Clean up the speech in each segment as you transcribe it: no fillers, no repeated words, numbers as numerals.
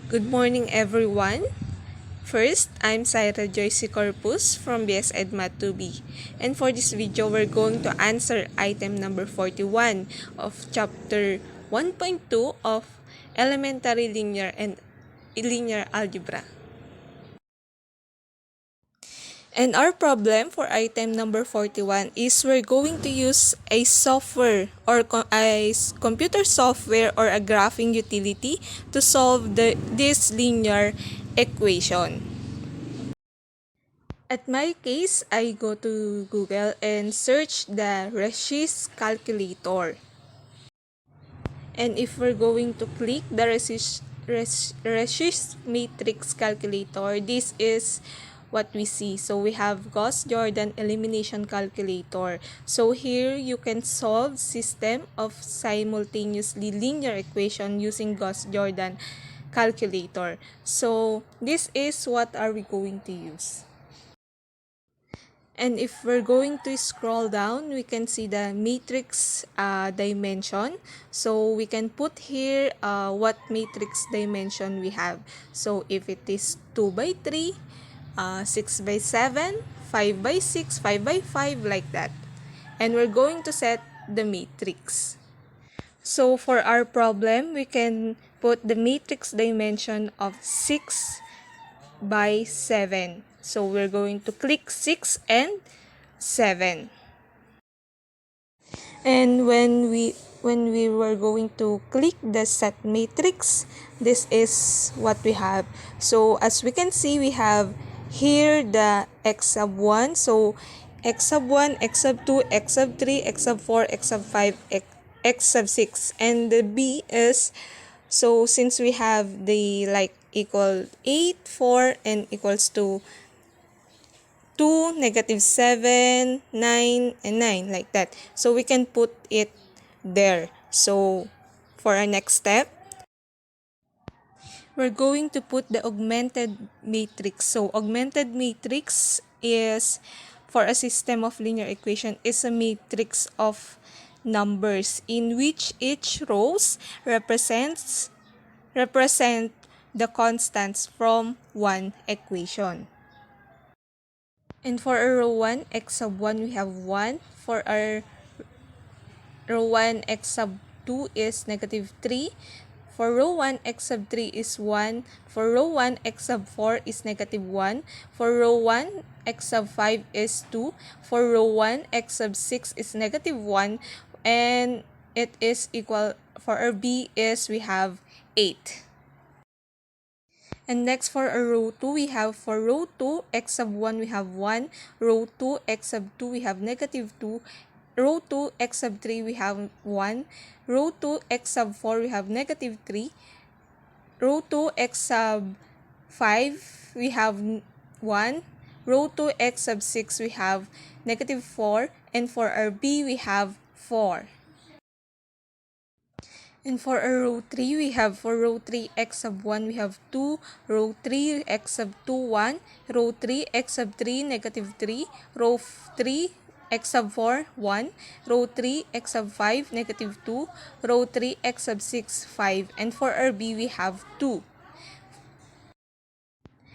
Good morning, everyone. First, I'm Syra Joyce Corpus from BS EdMath 2B. And for this video, we're going to answer item number 41 of chapter 1.2 of Elementary Linear and Linear Algebra. And our problem for item number 41 is we're going to use a software or a computer software or a graphing utility to solve this linear equation. At my case, I go to Google and search the Regis calculator. And if we're going to click the Regis matrix calculator, this is what we see. So we have Gauss-Jordan elimination calculator. So here you can solve system of simultaneously linear equation using Gauss-Jordan calculator. So this is what are we going to use. And if we're going to scroll down, we can see the matrix dimension. So we can put here what matrix dimension we have. So if it is 2 by 3, 6 by 7, 5 by 6, 5 by 5, like that. And we're going to set the matrix. So for our problem, we can put the matrix dimension of 6 by 7. So we're going to click 6 and 7. And when we were going to click the set matrix, this is what we have. So as we can see, we have here the x sub 1. So x sub 1, x sub 2, x sub 3, x sub 4, x sub 5, x sub 6. And the b is, so since we have the equal 8, 4, and equals to 2, -7, 9, and 9, like that. So we can put it there. So for our next step, we're going to put the augmented matrix. So augmented matrix is, for a system of linear equation, is a matrix of numbers in which each rows represent the constants from one equation. And for our row 1, x sub 1, we have 1. For our row 1, x sub 2 is -3. For row 1, x sub 3 is 1. For row 1, x sub 4 is -1. For row 1, x sub 5 is 2. For row 1, x sub 6 is -1. And it is equal, for our b is, we have 8. And next for our row 2, we have, for row 2, x sub 1, we have 1. Row 2, x sub 2, we have -2. Row 2, x sub 3, we have 1. Row 2, x sub 4, we have -3. Row 2, x sub 5, we have 1. Row 2, x sub 6, we have -4. And for our b, we have 4. And for our row 3, we have, for row 3, x sub 1, we have 2. Row 3, x sub 2, 1. Row 3, x sub 3, -3. Row 3, x sub 4, 1. Row 3, x sub 5, -2. Row 3, x sub 6, 5. And for our b, we have 2.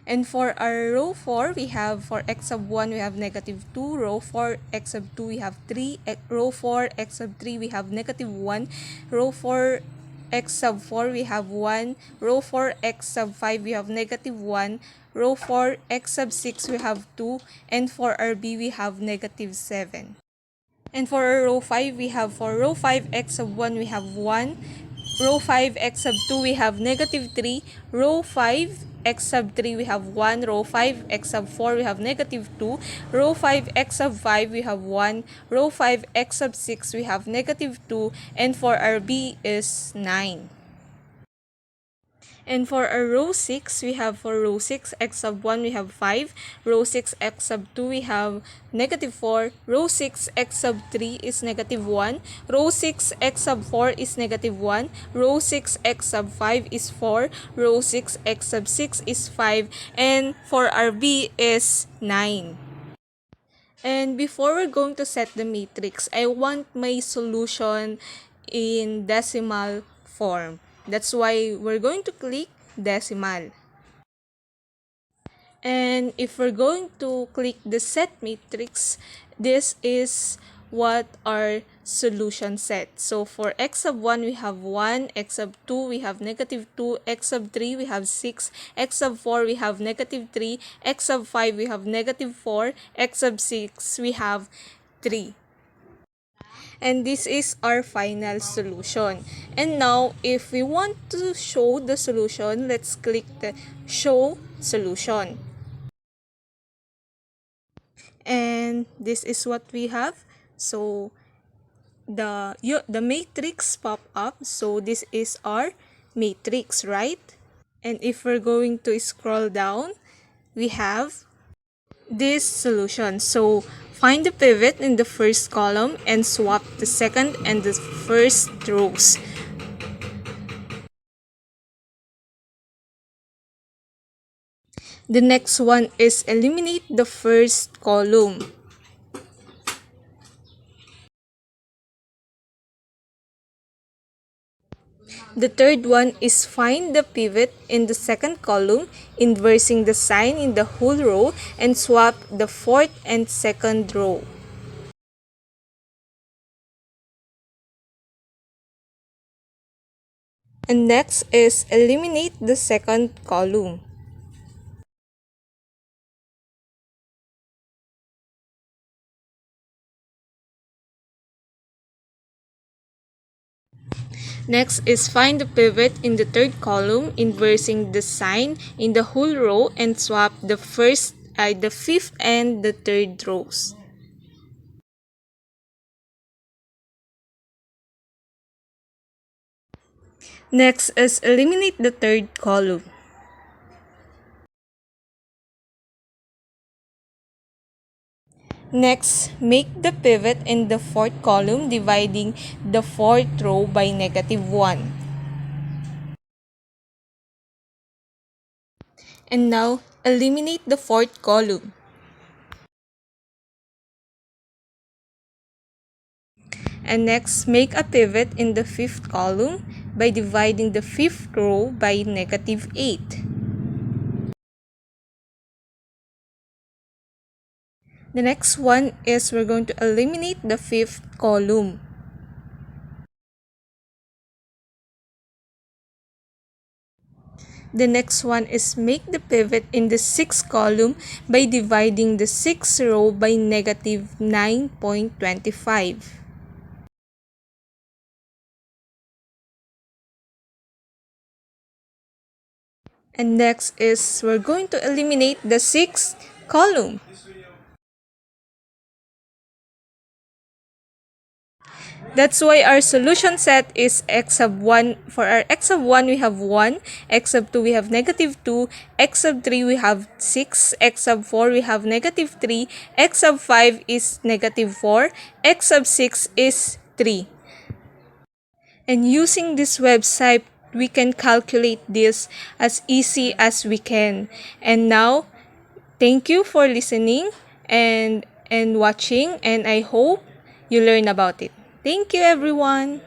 And for our row 4, we have, for x sub 1, we have -2. Row 4, x sub 2, we have 3. Row 4, x sub 3, we have -1. Row 4, x sub 4, we have 1. Row 4, x sub 5, we have -1. Row 4, x sub 6, we have 2. And for our b, we have -7. And for our row 5, we have, for row 5, x sub 1, we have 1. Row 5, x sub 2, we have -3. Row 5, x sub 3, we have 1. Row 5, x sub 4, we have -2. Row 5, x sub 5, we have 1. Row 5, x sub 6, we have -2. And for our b is 9. And for our row 6, we have, for row 6, x sub 1, we have 5. Row 6, x sub 2, we have -4. Row 6, x sub 3 is -1. Row 6, x sub 4 is -1. Row 6, x sub 5 is 4. Row 6, x sub 6 is 5. And for our b is 9. And before we're going to set the matrix, I want my solution in decimal form. That's why we're going to click decimal. And if we're going to click the set matrix, this is what our solution set. So for x sub 1, we have 1, x sub 2, we have negative 2, x sub 3, we have 6, x sub 4, we have negative 3, x sub 5, we have negative 4, x sub 6, we have 3. And this is our final solution. And now, if we want to show the solution, let's click the show solution. And this is what we have. So the matrix pop up. So this is our matrix, right? And if we're going to scroll down, we have this solution. So find the pivot in the first column and swap the second and the first rows. The next one is eliminate the first column. The third one is find the pivot in the second column, inversing the sign in the whole row, and swap the fourth and second row. And next is eliminate the second column. Next is find the pivot in the third column, inversing the sign in the whole row, and swap the fifth and the third rows. Next is eliminate the third column. Next, make the pivot in the fourth column, dividing the fourth row by negative 1. And now, eliminate the fourth column. And next, make a pivot in the fifth column by dividing the fifth row by negative 8. The next one is we're going to eliminate the fifth column. The next one is make the pivot in the sixth column by dividing the sixth row by negative 9.25. And next is we're going to eliminate the sixth column. That's why our solution set is x sub 1. For our x sub 1, we have 1. X sub 2, we have negative 2. X sub 3, we have 6. X sub 4, we have negative 3. X sub 5 is negative 4. X sub 6 is 3. And using this website, we can calculate this as easy as we can. And now, thank you for listening and watching, and I hope you learn about it. Thank you, everyone.